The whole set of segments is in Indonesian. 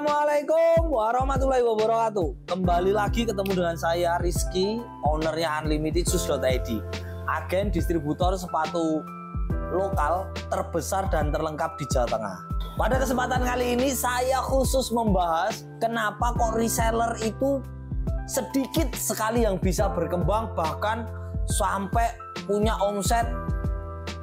Assalamualaikum warahmatullahi wabarakatuh. Kembali lagi ketemu dengan saya Rizky, ownernya unlimitedShoes.id, agen distributor sepatu lokal terbesar dan terlengkap di Jawa Tengah. Pada kesempatan kali ini saya khusus membahas kenapa kok reseller itu sedikit sekali yang bisa berkembang, bahkan sampai punya omset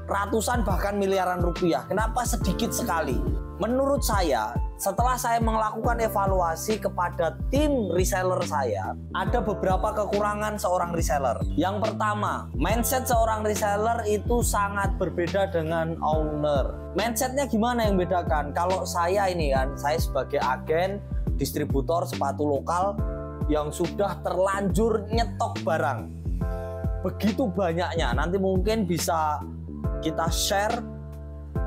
ratusan bahkan miliaran rupiah. Kenapa sedikit sekali? Menurut saya, setelah saya melakukan evaluasi kepada tim reseller saya, ada beberapa kekurangan seorang reseller. Yang pertama, mindset seorang reseller itu sangat berbeda dengan owner. Mindsetnya gimana yang bedakan? Kalau saya ini kan, saya sebagai agen distributor sepatu lokal yang sudah terlanjur nyetok barang. Begitu banyaknya, nanti mungkin bisa kita share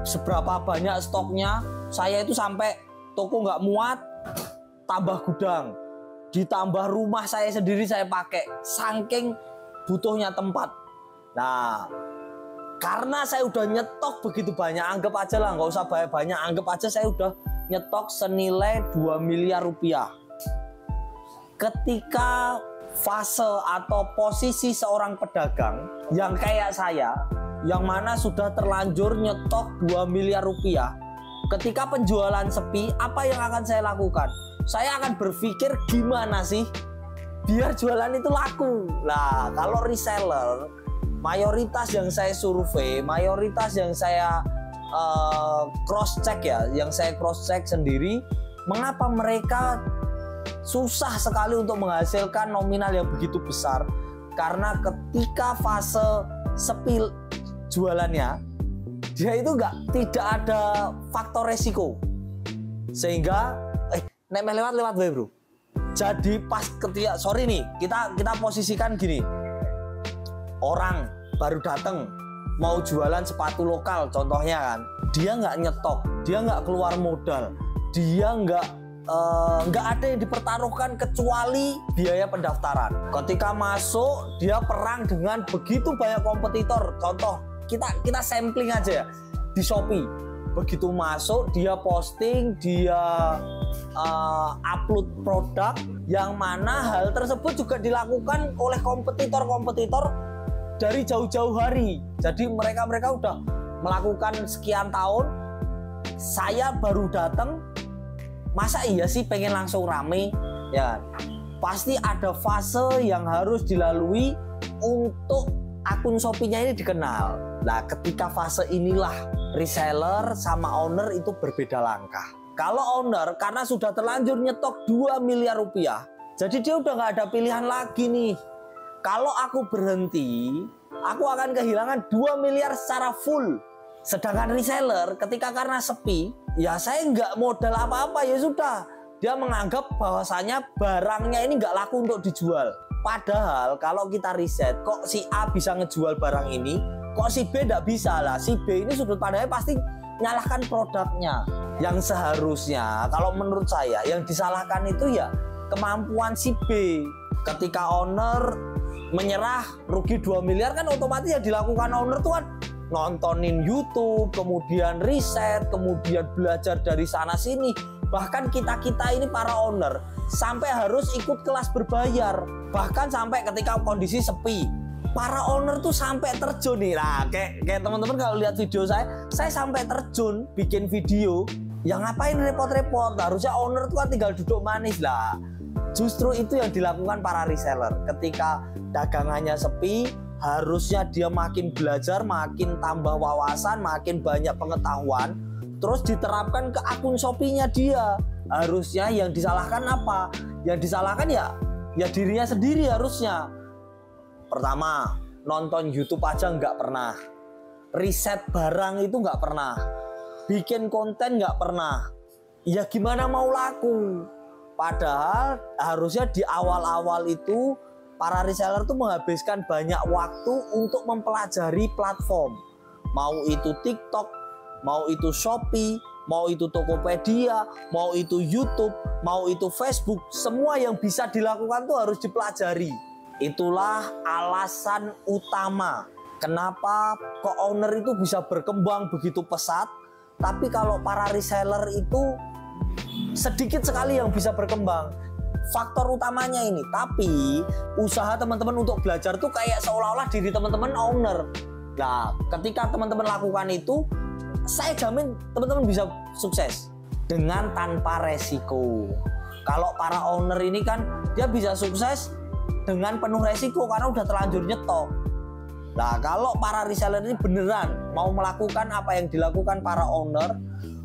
seberapa banyak stoknya. Saya itu sampai toko nggak muat, tambah gudang, ditambah rumah saya sendiri saya pakai, saking butuhnya tempat. Nah, karena saya udah nyetok begitu banyak, anggap aja lah, nggak usah banyak, anggap aja saya udah nyetok senilai 2 miliar rupiah. Ketika fase atau posisi seorang pedagang yang kayak saya, yang mana sudah terlanjur nyetok 2 miliar rupiah, ketika penjualan sepi, apa yang akan saya lakukan? Saya akan berpikir gimana sih biar jualan itu laku. Nah, kalau reseller, mayoritas yang saya survei, mayoritas yang saya cross check ya, yang saya cross check sendiri, mengapa mereka susah sekali untuk menghasilkan nominal yang begitu besar? Karena ketika fase sepi jualannya, dia itu tidak ada faktor resiko, sehingga nek lewat wae bro. Jadi pas ketika sorry nih, kita posisikan gini, orang baru datang mau jualan sepatu lokal contohnya kan, dia nggak nyetok, dia nggak keluar modal, dia nggak ada yang dipertaruhkan kecuali biaya pendaftaran. Ketika masuk, dia perang dengan begitu banyak kompetitor. Contoh, kita sampling aja ya di Shopee. Begitu masuk, dia posting, dia upload produk, yang mana hal tersebut juga dilakukan oleh kompetitor-kompetitor dari jauh-jauh hari. Jadi mereka udah melakukan sekian tahun. Saya baru datang, masa iya sih pengen langsung rame? Ya, pasti ada fase yang harus dilalui untuk akun Shopee-nya ini dikenal. Nah, ketika fase inilah reseller sama owner itu berbeda langkah. Kalau owner karena sudah terlanjur nyetok 2 miliar rupiah, jadi dia udah nggak ada pilihan lagi nih. Kalau aku berhenti, aku akan kehilangan 2 miliar secara full. Sedangkan reseller ketika karena sepi, ya saya nggak modal apa-apa, ya sudah. Dia menganggap bahwasanya barangnya ini nggak laku untuk dijual. Padahal kalau kita riset, kok si A bisa ngejual barang ini, kok si B nggak bisa lah. Si B ini sudut pandangnya pasti nyalahkan produknya. Yang seharusnya kalau menurut saya yang disalahkan itu ya kemampuan si B. Ketika owner menyerah rugi 2 miliar kan otomatis yang dilakukan owner tuh kan nontonin YouTube, kemudian riset, kemudian belajar dari sana sini. Bahkan kita ini para owner sampai harus ikut kelas berbayar. Bahkan sampai ketika kondisi sepi, para owner tuh sampai terjun nih. Nah, kayak teman-teman kalau lihat video saya sampai terjun bikin video. Yang ngapain repot-repot? Harusnya owner tuh kan tinggal duduk manis lah. Justru itu yang dilakukan para reseller. Ketika dagangannya sepi, harusnya dia makin belajar, makin tambah wawasan, makin banyak pengetahuan, terus diterapkan ke akun Shopee-nya dia. Harusnya yang disalahkan apa? Yang disalahkan ya dirinya sendiri harusnya. Pertama, nonton YouTube aja nggak pernah, riset barang itu nggak pernah, bikin konten nggak pernah. Ya gimana mau laku? Padahal harusnya di awal-awal itu para reseller tuh menghabiskan banyak waktu untuk mempelajari platform. Mau itu TikTok, mau itu Shopee, mau itu Tokopedia, mau itu YouTube, mau itu Facebook, semua yang bisa dilakukan tuh harus dipelajari. Itulah alasan utama kenapa kok owner itu bisa berkembang begitu pesat, tapi kalau para reseller itu sedikit sekali yang bisa berkembang. Faktor utamanya ini. Tapi usaha teman-teman untuk belajar tuh kayak seolah-olah diri teman-teman owner. Nah, ketika teman-teman lakukan itu, saya jamin teman-teman bisa sukses dengan tanpa resiko. Kalau para owner ini kan dia bisa sukses dengan penuh resiko karena udah terlanjur nyetok. Nah, kalau para reseller ini beneran mau melakukan apa yang dilakukan para owner,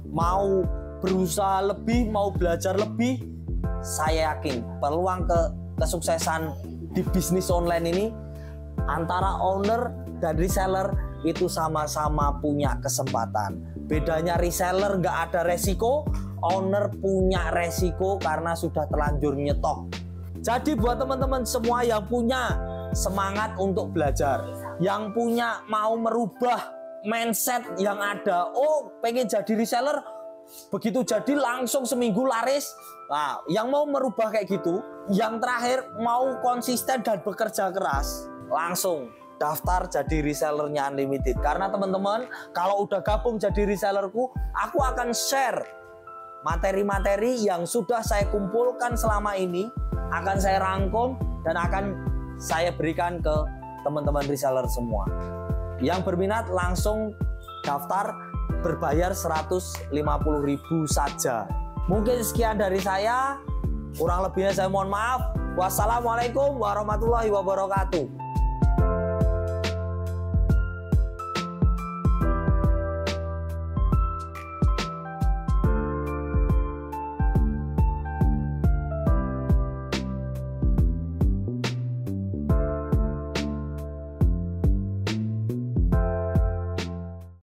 mau berusaha lebih, mau belajar lebih, saya yakin peluang kesuksesan di bisnis online ini antara owner dan reseller itu sama-sama punya kesempatan. Bedanya reseller nggak ada resiko, owner punya resiko karena sudah terlanjur nyetok. Jadi buat teman-teman semua yang punya semangat untuk belajar, yang punya mau merubah mindset yang ada, oh pengen jadi reseller, begitu jadi langsung seminggu laris. Nah, yang mau merubah kayak gitu, yang terakhir mau konsisten dan bekerja keras, langsung daftar jadi resellernya Unlimited. Karena teman-teman, kalau udah gabung jadi resellerku, aku akan share materi-materi yang sudah saya kumpulkan selama ini, akan saya rangkum dan akan saya berikan ke teman-teman reseller semua. Yang berminat langsung daftar, berbayar 150.000 saja. Mungkin sekian dari saya, kurang lebihnya saya mohon maaf. Wassalamualaikum warahmatullahi wabarakatuh.